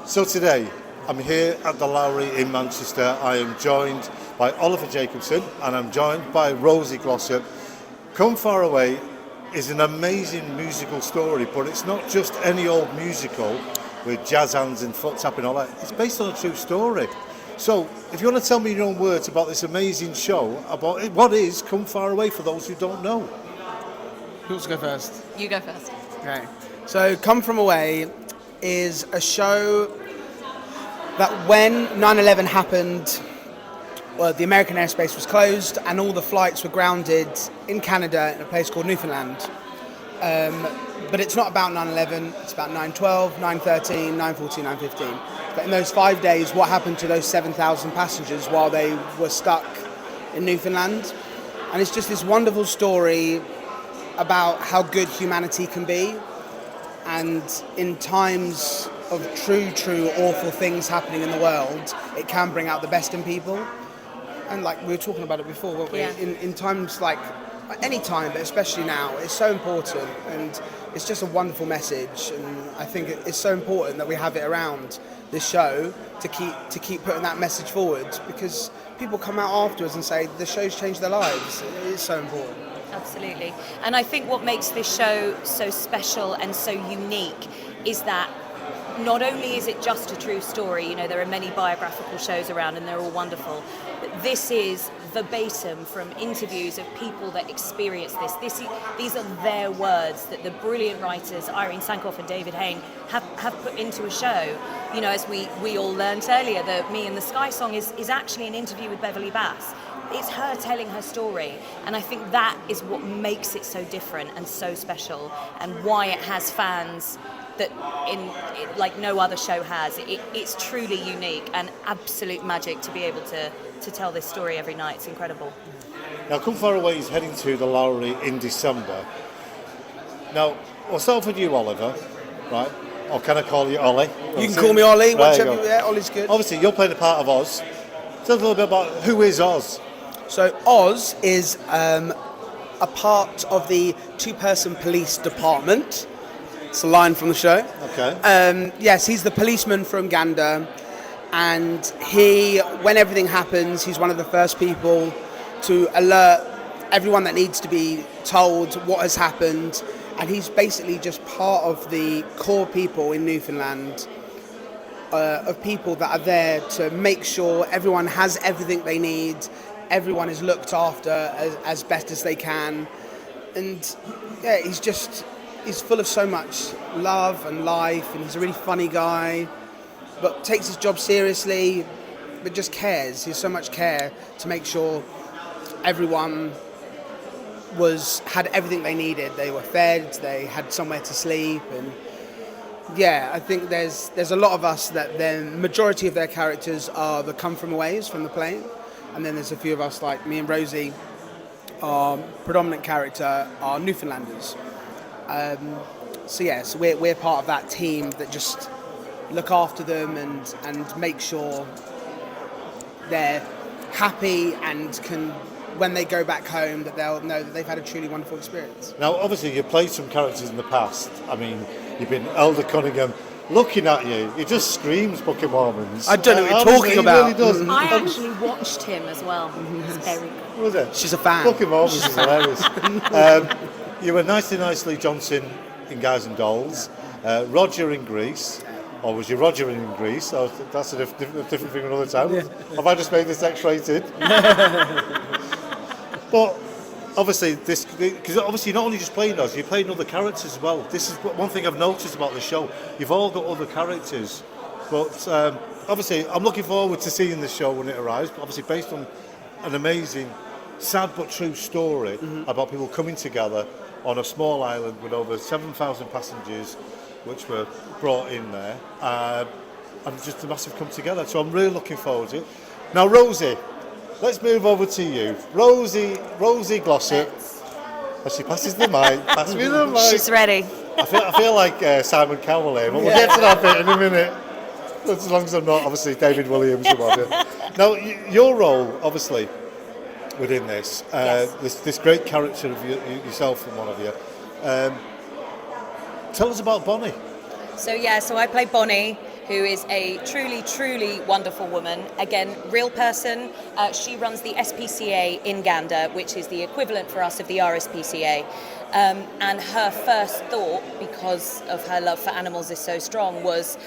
So today, I'm here at the Lowry in Manchester. I am joined by Oliver Jacobson and I'm joined by Rosie Glossop. Come Far Away is an amazing musical story, but it's not just any old musical with jazz hands and foot tapping and all that. It's based on a true story. So, if you want to tell me in your own words about this amazing show, about it, what is Come Far Away for those who don't know? Who wants to go first? You go first. Okay. So, Come From Away is a show that when 9/11 happened, well, the American airspace was closed and all the flights were grounded in Canada in a place called Newfoundland. But it's not about 9/11, it's about 9/12, 9/13, 9/14, 9/15. But in those 5 days, what happened to those 7,000 passengers while they were stuck in Newfoundland? And it's just this wonderful story about how good humanity can be. And in times of true awful things happening in the world, it can bring out the best in people. And like we were talking about it before, weren't we? Yeah. In times like any time, but especially now, it's so important, and it's just a wonderful message. And I think it's so important that we have it around this show to keep putting that message forward, because people come out afterwards and say the show's changed their lives. It is so important. Absolutely. And I think what makes this show so special and so unique is that not only is it just a true story, you know, there are many biographical shows around and they're all wonderful, but this is verbatim from interviews of people that experience this. These are their words that the brilliant writers, Irene Sankoff and David Hayne, have put into a show. You know, as we all learnt earlier, the Me in the Sky song is actually an interview with Beverly Bass. It's her telling her story, and I think that is what makes it so different and so special, and why it has fans that like no other show has. It's truly unique and absolute magic to be able to tell this story every night. It's incredible. Now, Come Far Away is heading to the Lowry in December. Now, we'll start with you, Oliver, right? Or can I call you Ollie? You can call me Ollie. Whichever. Yeah, Ollie's good. Obviously, you're playing a part of Oz. Tell us a little bit about who is Oz. So Oz is a part of the two-person police department. It's a line from the show. Okay. Yes, he's the policeman from Gander, and when everything happens, he's one of the first people to alert everyone that needs to be told what has happened, and he's basically just part of the core people in Newfoundland, of people that are there to make sure everyone has everything they need, everyone is looked after as best as they can, and yeah, he's full of so much love and life, and he's a really funny guy, but takes his job seriously, but just cares. He has so much care to make sure everyone had everything they needed. They were fed, they had somewhere to sleep, and yeah, I think there's a lot of us that the majority of their characters are the come from aways from the plane, and then there's a few of us like me and Rosie. Our predominant character are Newfoundlanders. So we're part of that team that just look after them and make sure they're happy and can, when they go back home, that they'll know that they've had a truly wonderful experience. Now, obviously, you've played some characters in the past. I mean, you've been Elder Cunningham. Looking at you, he just screams Book of Mormons. I don't know what you're talking about. He really does. I actually watched him as well. It's very good. Was it? She's a fan. Book of Mormons is hilarious. You were Nicely Johnson in Guys and Dolls, Roger in Grease, or was you Roger in Grease? Oh, that's a different thing another time. Yeah. Have I just made this X-rated? But obviously, because obviously you're not only just playing those, you're playing other characters as well. This is one thing I've noticed about the show. You've all got other characters, but obviously I'm looking forward to seeing the show when it arrives. Obviously, based on an amazing, sad but true story about people coming together on a small island with over 7,000 passengers, which were brought in there, and just a massive come together. So I'm really looking forward to it. Now, Rosie, let's move over to you. Rosie Glossop. As she passes the mic, pass me the mic. She's ready. I feel like Simon Cowell here, but we'll get to that bit in a minute. As long as I'm not, obviously, David Williams or whatever. Now, your role, obviously, within this, Yes. this great character of yourself and one of you. Tell us about Bonnie. So I play Bonnie, who is a truly, truly wonderful woman. Again, real person. She runs the SPCA in Gander, which is the equivalent for us of the RSPCA. And her first thought, because of her love for animals is so strong, was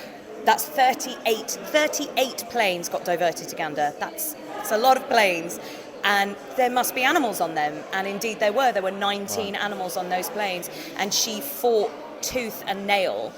that's 38 planes got diverted to Gander. That's a lot of planes. And there must be animals on them. And indeed there were. There were 19 animals on those planes. And she fought tooth and nail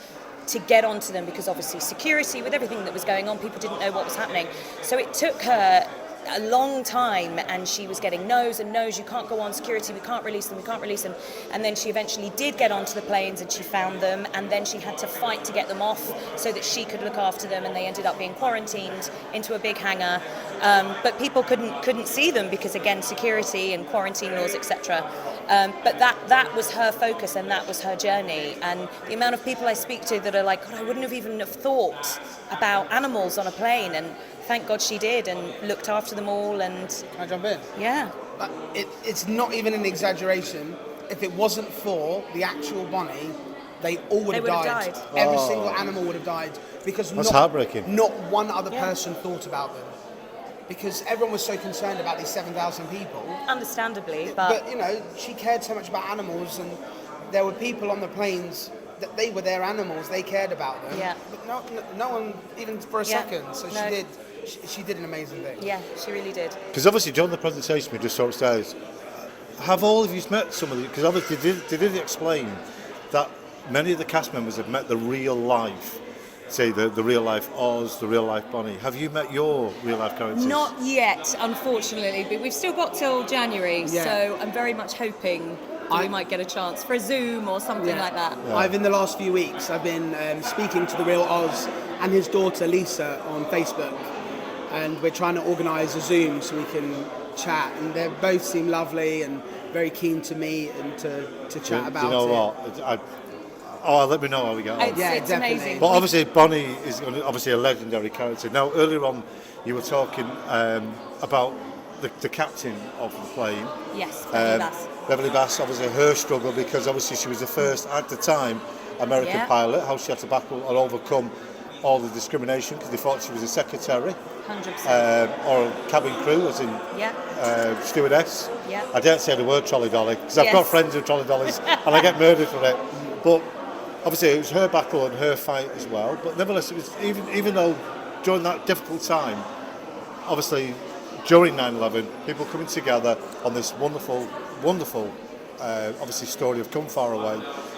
to get onto them, because obviously security, with everything that was going on, people didn't know what was happening. So it took her a long time, and she was getting no's, you can't go on, security, we can't release them. And then she eventually did get onto the planes, and she found them, and then she had to fight to get them off so that she could look after them, and they ended up being quarantined into a big hangar. But people couldn't see them because, again, security and quarantine laws, etc. But that was her focus, and that was her journey. And the amount of people I speak to that are like, God, I wouldn't have even thought about animals on a plane, and thank God she did and looked after them all. And can I jump in? Yeah. But it's not even an exaggeration. If it wasn't for the actual Bonnie, they all would have died. Every single animal would have died, because that's heartbreaking. Not one other person thought about them, because everyone was so concerned about these 7,000 people. Understandably, but you know, she cared so much about animals, and there were people on the planes that they were their animals. They cared about them. Yeah. But no one even for a second. So she did an amazing thing. Yeah, she really did. Because obviously during the presentation we just saw upstairs, have all of you met some of the, because obviously they did explain that many of the cast members have met the real life, say the real life Oz, the real life Bonnie. Have you met your real life characters? Not yet, unfortunately, but we've still got till January, so I'm very much hoping we might get a chance for a Zoom or something like that. Yeah. I've, in the last few weeks, I've been speaking to the real Oz and his daughter Lisa on Facebook, and we're trying to organise a Zoom so we can chat, and they both seem lovely and very keen to meet and to chat about it. You know what? Let me know how we get on. It's amazing. But obviously Bonnie is obviously a legendary character. Now earlier on you were talking about the captain of the plane. Yes, Beverly Bass. Beverly Bass, obviously her struggle, because obviously she was the first at the time American pilot, how she had to battle and overcome all the discrimination because they thought she was a secretary 100%. or a cabin crew, as in stewardess. Yeah. I daren't say the word trolley dolly because I've got friends who are trolley dollies and I get murdered for it. But obviously it was her battle and her fight as well. But nevertheless, it was even though during that difficult time, obviously during 9/11, people coming together on this wonderful, obviously story of Come Far Away,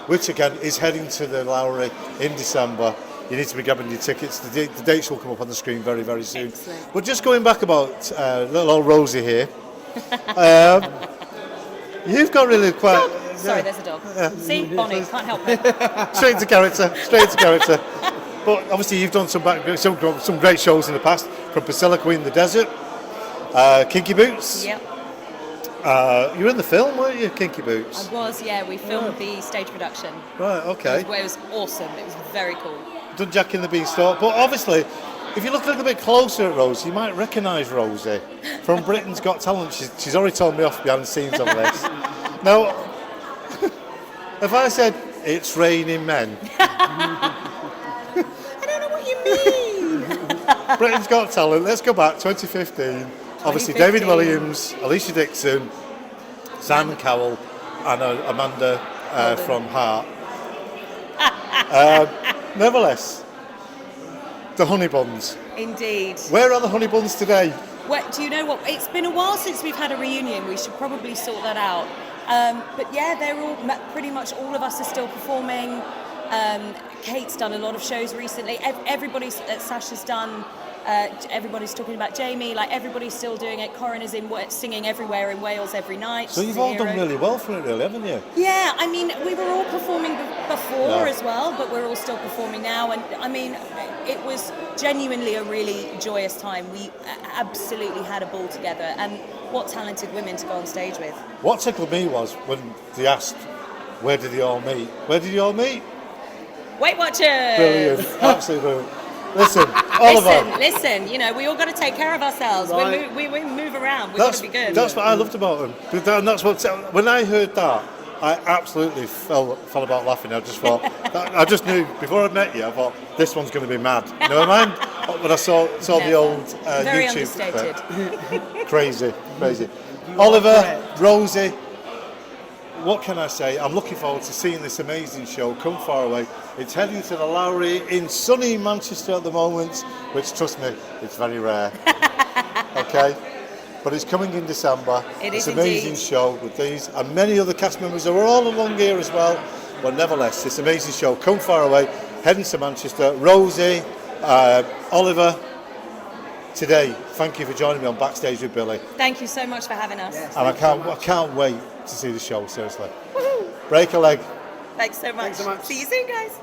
which again is heading to the Lowry in December. You need to be grabbing your tickets. The dates will come up on the screen very, very soon. Excellent. But just going back about little old Rosie here, you've got really quite... Sorry, there's a dog. See, Bonnie, can't help it. Straight into character. But obviously you've done some great shows in the past, from Priscilla Queen in the Desert, Kinky Boots. Yep. You were in the film, weren't you, Kinky Boots? I was, we filmed the stage production. Right, okay. It was awesome. It was very cool. Done Jack in the Beanstalk, but obviously, if you look a little bit closer at Rosie, you might recognise Rosie from Britain's Got Talent. She's already told me off behind the scenes on this. Now, if I said it's raining men, I don't know what you mean. Britain's Got Talent. Let's go back 2015. Obviously, David Williams, Alicia Dixon, Simon Cowell, and Amanda from Heart. Nevertheless, the honey buns. Indeed. Where are the honey buns today? Well, do you know what? It's been a while since we've had a reunion. We should probably sort that out. But yeah, they're all pretty much all of us are still performing. Kate's done a lot of shows recently. Everybody's Sasha's done. Everybody's talking about Jamie. Like, everybody's still doing it. Corin is singing everywhere in Wales every night. So you've all done really well for it, really, haven't you? Yeah, I mean, we were all performing before as well, but we're all still performing now. And I mean, it was genuinely a really joyous time. We absolutely had a ball together, and what talented women to go on stage with. What tickled me was when they asked, where did they all meet? Where did you all meet? Weight Watchers! Brilliant, absolutely brilliant. Listen, Oliver. Listen, you know, we all got to take care of ourselves. Right. We move around. We've got to be good. That's what I loved about them. And that's what, when I heard that, I absolutely fell about laughing. I just thought, I just knew before I met you, I thought this one's going to be mad. You know what I mean? When I saw the old Very YouTube understated. crazy. Oliver, Rosie, what can I say? I'm looking forward to seeing this amazing show, Come Far Away. It's heading to the Lowry in sunny Manchester at the moment, which, trust me, it's very rare. Okay? But it's coming in December. It's an amazing indeed. show with these and many other cast members who are all along here as well. But nevertheless, this amazing show, Come Far Away, heading to Manchester. Rosie, Oliver, today, thank you for joining me on Backstage with Billy. Thank you so much for having us. And I can't wait to see the show, seriously. Break a leg. Thanks so much. Thanks so much. See you soon, guys.